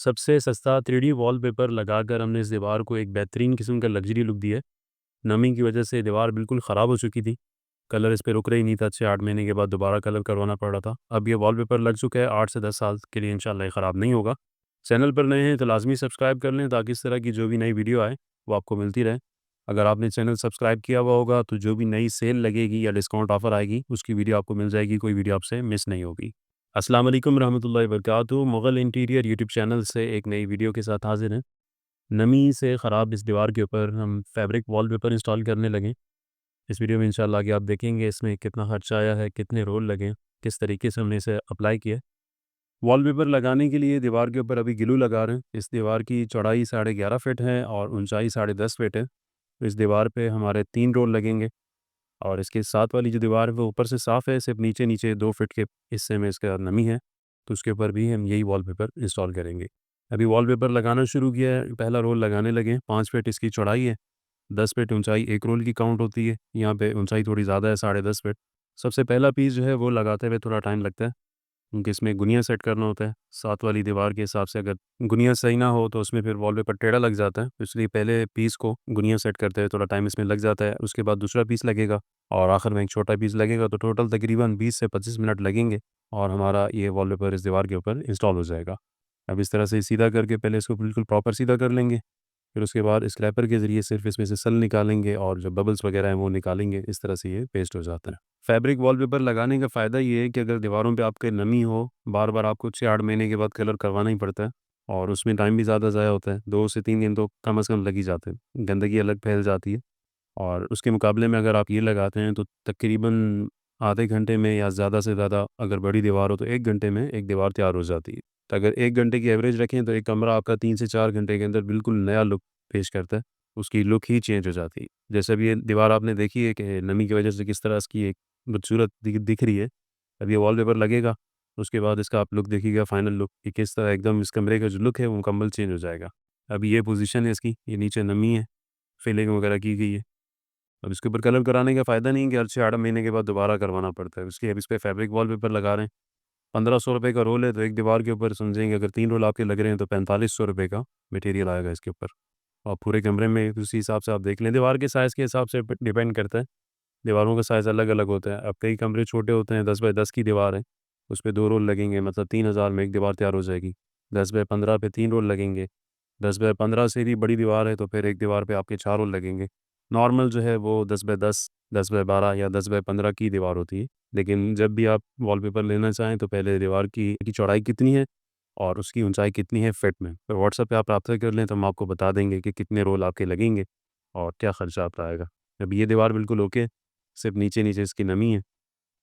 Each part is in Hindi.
सबसे सस्ता 3D वॉलपेपर लगाकर हमने इस दीवार को एक बेहतरीन किस्म का लग्जरी लुक दिया है। नमी की वजह से दीवार बिल्कुल ख़राब हो चुकी थी। कलर इस पे रुक रही नहीं था, 6-8 महीने के बाद दोबारा कलर करवाना पड़ रहा था। अब ये वॉलपेपर लग चुका है, 8 से 10 साल के लिए इंशाल्लाह ये ख़राब नहीं होगा। चैनल पर नए हैं तो लाज़मी सब्सक्राइब कर लें ताकि इस तरह की जो भी नई वीडियो आए वो आपको मिलती रहे। अगर आपने चैनल सब्सक्राइब किया हुआ होगा तो जो भी नई सेल लगेगी या डिस्काउंट ऑफ़र आएगी उसकी वीडियो आपको मिल जाएगी, कोई वीडियो आपसे मिस नहीं होगी। अस्सलाम वालेकुम रहमतुल्लाहि व बरकातुहू। मुग़ल इंटीरियर यूट्यूब चैनल से एक नई वीडियो के साथ हाज़िर हैं। नमी से ख़राब इस दीवार के ऊपर हम फैब्रिक वॉलपेपर इंस्टॉल करने लगे। इस वीडियो में इंशाल्लाह आगे आप देखेंगे इसमें कितना खर्चा आया है, कितने रोल लगे, किस तरीके से हमने इसे अप्लाई किया है। वॉलपेपर लगाने के लिए दीवार के ऊपर अभी ग्लू लगा रहे हैं। इस दीवार की चौड़ाई 11.5 फीट है और ऊंचाई 10.5 फीट है। तो इस दीवार पे हमारे 3 रोल लगेंगे और इसके साथ वाली जो दीवार है वो ऊपर से साफ़ है, सिर्फ नीचे नीचे 2 फीट के हिस्से में इसका नमी है, तो उसके ऊपर भी हम यही वॉलपेपर इंस्टॉल करेंगे। अभी वॉलपेपर लगाना शुरू किया है, पहला रोल लगाने लगे हैं। 5 फीट इसकी चौड़ाई है, 10 फीट ऊंचाई एक रोल की काउंट होती है। यहाँ पे ऊंचाई थोड़ी ज़्यादा है, 10.5 फीट। सबसे पहला पीस जो है वो लगाते हुए थोड़ा टाइम लगता है क्योंकि इसमें गुनिया सेट करना होता है। साथ वाली दीवार के हिसाब से अगर गुनिया सही ना हो तो उसमें फिर वॉलपेपर टेढ़ा लग जाता है, तो इसलिए पहले पीस को गुनिया सेट करते हुए थोड़ा टाइम इसमें लग जाता है। उसके बाद दूसरा पीस लगेगा और आखिर में एक छोटा पीस लगेगा, तो टोटल तकरीबन 20 से 25 मिनट लगेंगे और हमारा ये वॉलपेपर इस दीवार के ऊपर इंस्टॉल हो जाएगा। अब इस तरह से सीधा करके पहले इसको बिल्कुल प्रॉपर सीधा कर लेंगे, फिर उसके बाद स्क्रैपर के ज़रिए सिर्फ इसमें से सल निकालेंगे और जो बबल्स वगैरह हैं वो निकालेंगे। इस तरह से ये पेस्ट हो जाता है। फैब्रिक वॉलपेपर लगाने का फ़ायदा ये है कि अगर दीवारों पे आपके नमी हो, बार-बार आपको 6-8 महीने के बाद कलर करवाना ही पड़ता है और उसमें टाइम भी ज़्यादा ज़ाया होता है। 2 से 3 दिन तो कम से कम लग ही जाते हैं। गंदगी अलग फैल जाती है और उसके मुकाबले में अगर आप ये लगाते हैं तो तकरीबन आधे घंटे में या ज़्यादा से ज़्यादा अगर बड़ी दीवार हो तो 1 घंटे में एक दीवार तैयार हो जाती है। तो अगर 1 घंटे की एवरेज रखें तो एक कमरा आपका 3 से 4 घंटे के अंदर बिल्कुल नया लुक पेश करता है। उसकी लुक ही चेंज हो जाती है। जैसे अभी ये दीवार आपने देखी है कि नमी की वजह से किस तरह इसकी एक बदसूरत दिख रही है। अब ये वॉलपेपर लगेगा, उसके बाद इसका आप लुक देखिएगा, फाइनल लुक कि किस तरह एकदम इस कमरे का जो लुक है वो मुकम्मल चेंज हो जाएगा। अभी ये पोज़ीशन है इसकी, ये नीचे नमी है, फिलिंग वगैरह की गई है। अब इसके ऊपर कलर कराने का फ़ायदा नहीं है कि हर 6-8 महीने के बाद दोबारा करवाना पड़ता है। इसलिए अब इस पे फैब्रिक वॉलपेपर लगा रहे हैं। ₹1500 का रोल है, तो एक दीवार के ऊपर समझेंगे अगर 3 रोल आपके लग रहे हैं तो ₹4500 का मटेरियल आएगा इसके ऊपर। और पूरे कमरे में उसी हिसाब से आप देख लें, दीवार के साइज़ के हिसाब से डिपेंड करता है। दीवारों का साइज़ अलग-अलग होता है। अब कई कमरे छोटे होते हैं, 10 बाय 10 की दीवार है, उसपे 2 रोल लगेंगे, मतलब 3000 में एक दीवार तैयार हो जाएगी। 10 बाय 15 पे 3 रोल लगेंगे। 10 बाय 15 से भी बड़ी दीवार है तो फिर एक दीवार पे आपके 4 रोल लगेंगे। नॉर्मल जो है वो 10 बाय 10, 10 बाय 12 या 10 बाय 15 की दीवार होती है। लेकिन जब भी आप वॉलपेपर लेना चाहें तो पहले दीवार की चौड़ाई कितनी है और उसकी ऊँचाई कितनी है फीट में, तो व्हाट्सएप पे आप राब्ता कर लें तो हम आपको बता देंगे कि कितने रोल आपके लगेंगे और क्या खर्चा आपका आएगा। अब ये दीवार बिल्कुल ओके, सिर्फ़ नीचे-नीचे इसकी नमी है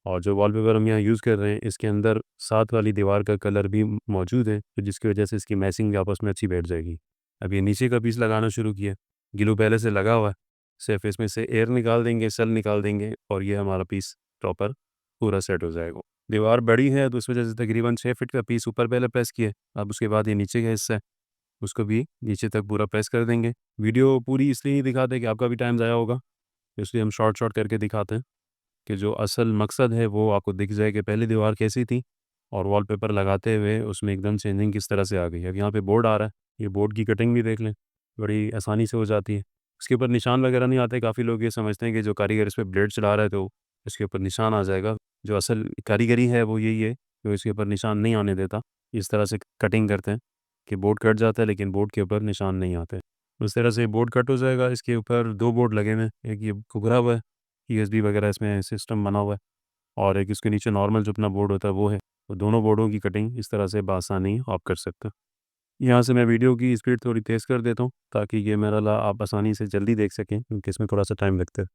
और जो वॉलपेपर हम यहाँ यूज़ कर रहे हैं इसके अंदर साथ वाली दीवार का कलर भी मौजूद है, तो जिसकी वजह से इसकी मैचिंग आपस में अच्छी बैठ जाएगी। अब ये नीचे का पीस लगाना शुरू किया, ग्लू पहले से लगा हुआ है, सिर्फ़ इसमें से एयर निकाल देंगे, सेल निकाल देंगे और ये हमारा पीस प्रॉपर पूरा सेट हो जाएगा। दीवार बड़ी है तो इस वजह से तकरीबन 6 फीट का पीस ऊपर पहले प्रेस किया, अब उसके बाद ये नीचे का हिस्सा है, उसको भी नीचे तक पूरा प्रेस कर देंगे। वीडियो पूरी इसलिए नहीं दिखाते कि आपका भी टाइम ज़ाया होगा, इसलिए हम शॉर्ट-शॉर्ट करके दिखाते हैं कि जो असल मकसद है वो आपको दिख जाए कि पहली दीवार कैसी थी और वॉलपेपर लगाते हुए उसमें एकदम चेंजिंग किस तरह से आ गई। अब यहाँ पे बोर्ड आ रहा है, ये बोर्ड की कटिंग भी देख लें, बड़ी आसानी से हो जाती है। इसके ऊपर निशान वगैरह नहीं आते, काफ़ी लोग ये समझते हैं कि जो कारीगर इस पे ब्लेड चला रहा है तो इसके ऊपर निशान आ जाएगा। जो असल कारीगरी है वो यही है कि इसके ऊपर निशान नहीं आने देता। इस तरह से कटिंग करते हैं कि बोर्ड कट जाता है लेकिन बोर्ड के ऊपर निशान नहीं आते। उस तरह से बोर्ड कट हो जाएगा। इसके ऊपर 2 बोर्ड लगे हुए हैं, एक ये घुघरा हुआ है, यूएसबी वगैरह इसमें सिस्टम बना हुआ है और एक इसके नीचे नॉर्मल जो अपना बोर्ड होता है वो है। तो दोनों बोर्डों की कटिंग इस तरह से बआसानी आप कर सकते हैं। यहाँ से मैं वीडियो की स्पीड थोड़ी तेज़ कर देता हूँ ताकि ये मेरा आप आसानी से जल्दी देख सकें क्योंकि इसमें थोड़ा-सा टाइम लगता है।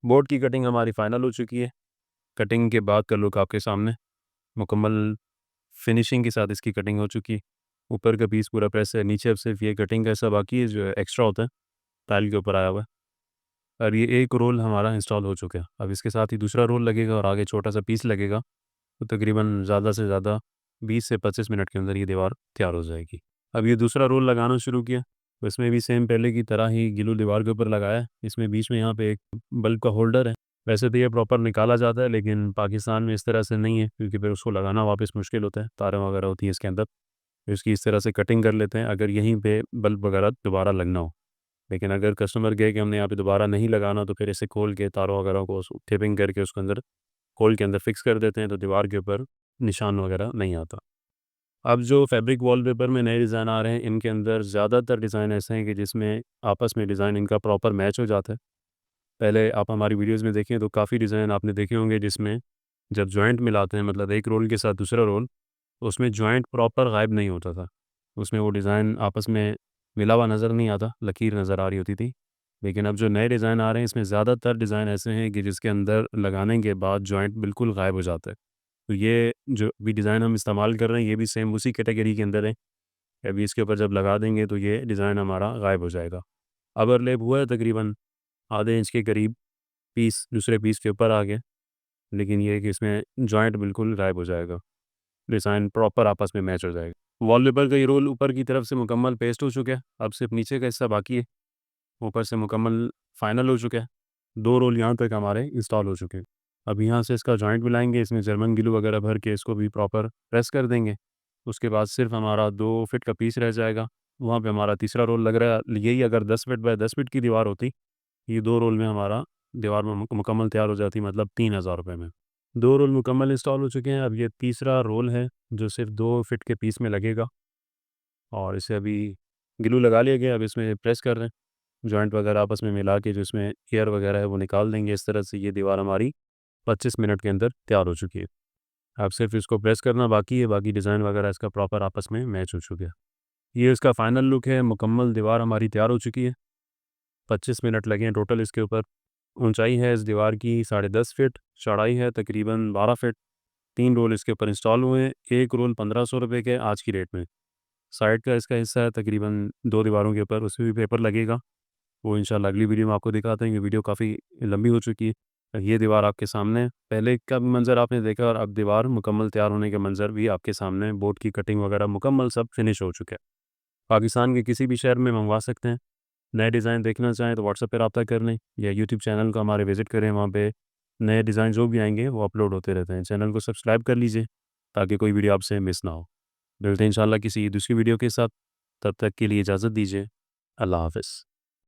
बोर्ड की कटिंग हमारी फ़ाइनल हो चुकी है। कटिंग के बाद का लुक आपके सामने मुकम्मल फिनिशिंग के साथ इसकी कटिंग हो चुकी है। ऊपर का पीस पूरा प्रेस है, नीचे अब सिर्फ ये कटिंग का हिस्सा बाकी है जो एक्स्ट्रा होता है, टाइल के ऊपर आया हुआ है। और ये एक रोल हमारा इंस्टॉल हो चुका है। अब इसके साथ ही दूसरा रोल लगेगा और आगे छोटा सा पीस लगेगा। तो तकरीबन ज़्यादा से ज़्यादा 20 से 25 मिनट के अंदर ये दीवार तैयार हो जाएगी। अब ये दूसरा रोल लगाना शुरू किया, तो इसमें भी सेम पहले की तरह ही ग्लू दीवार के ऊपर लगाया है। इसमें बीच में यहाँ पे एक बल्ब का होल्डर है। वैसे तो ये प्रॉपर निकाला जाता है, लेकिन पाकिस्तान में इस तरह से नहीं है, क्योंकि फिर उसको लगाना वापस मुश्किल होता है, तारें वगैरह होती हैं इसके अंदर। तो इसकी इस तरह से कटिंग कर लेते हैं अगर यहीं पे बल्ब वगैरह दोबारा लगना हो। लेकिन अगर कस्टमर कहे कि हमने यहाँ पे दोबारा नहीं लगाना, तो फिर इसे खोल के तारों वगैरह को टेपिंग करके उसके अंदर होल के अंदर फिक्स कर देते हैं, तो दीवार के ऊपर निशान वगैरह नहीं आता। अब जो फैब्रिक वॉलपेपर में नए डिज़ाइन आ रहे हैं, इनके अंदर ज़्यादातर डिज़ाइन ऐसे हैं कि जिसमें आपस में डिज़ाइन इनका प्रॉपर मैच हो जाता है। पहले आप हमारी वीडियोज़ में देखें तो काफ़ी डिज़ाइन आपने देखे होंगे जिसमें जब जॉइंट मिलाते हैं, मतलब एक रोल के साथ दूसरा रोल, तो उसमें जॉइंट प्रॉपर गायब नहीं होता था। उसमें वो डिज़ाइन आपस में मिला हुआ नज़र नहीं आता, लकीर नज़र आ रही होती थी। लेकिन अब जो नए डिज़ाइन आ रहे हैं, इसमें ज़्यादातर डिज़ाइन ऐसे हैं कि जिसके अंदर लगाने के बाद जॉइंट बिल्कुल गायब हो जाता है। तो ये जो भी डिज़ाइन हम इस्तेमाल कर रहे हैं, ये भी सेम उसी कैटेगरी के अंदर है। अभी इसके ऊपर जब लगा देंगे तो ये डिज़ाइन हमारा गायब हो जाएगा। अपर लैप हुआ है तकरीबन आधे इंच के करीब, पीस दूसरे पीस के ऊपर आ गया, लेकिन ये है कि इसमें जॉइंट बिल्कुल गायब हो जाएगा। डिज़ाइन प्रॉपर आपस में मैच हो जाएगा। वॉलपेपर का ये रोल ऊपर की तरफ से मुकम्मल पेस्ट हो चुका है, अब सिर्फ नीचे का हिस्सा बाकी है। ऊपर से मुकम्मल फाइनल हो चुका है। 2 रोल यहाँ तक हमारे इंस्टॉल हो चुके हैं। अब यहाँ से इसका जॉइंट मिलाएँगे, इसमें जर्मन ग्लू वगैरह भर के इसको भी प्रॉपर प्रेस कर देंगे। उसके बाद सिर्फ हमारा 2 फीट का पीस रह जाएगा। वहाँ पे हमारा तीसरा रोल लग रहा है। यही अगर 10 फीट बाय 10 फीट की दीवार होती, ये 2 रोल में हमारा दीवार में मुकम्मल तैयार हो जाती, मतलब 3000 रुपए में। 2 रोल मुकम्मल इंस्टॉल हो चुके हैं। अब ये तीसरा रोल है जो सिर्फ 2 फीट के पीस में लगेगा, और इसे अभी ग्लू लगा लिया गया। अब इसमें प्रेस कर रहे हैं, जॉइंट वगैरह आपस में मिला के जो इसमें एयर वगैरह है वो निकाल देंगे। इस तरह से ये दीवार हमारी 25 मिनट के अंदर तैयार हो चुकी है। अब सिर्फ इसको प्रेस करना बाकी है, बाकी डिज़ाइन वगैरह इसका प्रॉपर आपस में मैच हो चुका है। ये इसका फाइनल लुक है। मुकम्मल दीवार हमारी तैयार हो चुकी है। 25 मिनट लगे हैं टोटल इसके ऊपर। ऊंचाई है इस दीवार की 10.5 फीट, चौड़ाई है तकरीबन 12 फीट। 3 रोल इसके ऊपर इंस्टॉल हुए हैं। एक रोल 1500 रुपये के आज की रेट में। साइड का इसका हिस्सा है तकरीबन 2 दीवारों के ऊपर, उसमें भी पेपर लगेगा। वो इंशाल्लाह अगली वीडियो में आपको दिखाते हैं। ये वीडियो काफ़ी लंबी हो चुकी है। ये दीवार आपके सामने है। पहले का भी मंज़र आपने देखा, और अब दीवार मुकम्मल तैयार होने के मंज़र भी आपके सामने है। बोर्ड की कटिंग वगैरह मुकम्मल सब फिनिश हो चुका है। पाकिस्तान के किसी भी शहर में मंगवा सकते हैं। नए डिज़ाइन देखना चाहें तो व्हाट्सएप पे रब्ता कर लें, या यूट्यूब चैनल को हमारे विज़िट करें। वहाँ पे नए डिज़ाइन जो भी आएँगे वो अपलोड होते रहते हैं। चैनल को सब्सक्राइब कर लीजिए ताकि कोई वीडियो आपसे मिस ना हो। मिलते हैं इंशाल्लाह किसी दूसरी वीडियो के साथ। तब तक के लिए इजाज़त दीजिए। अल्लाह हाफ़िज़।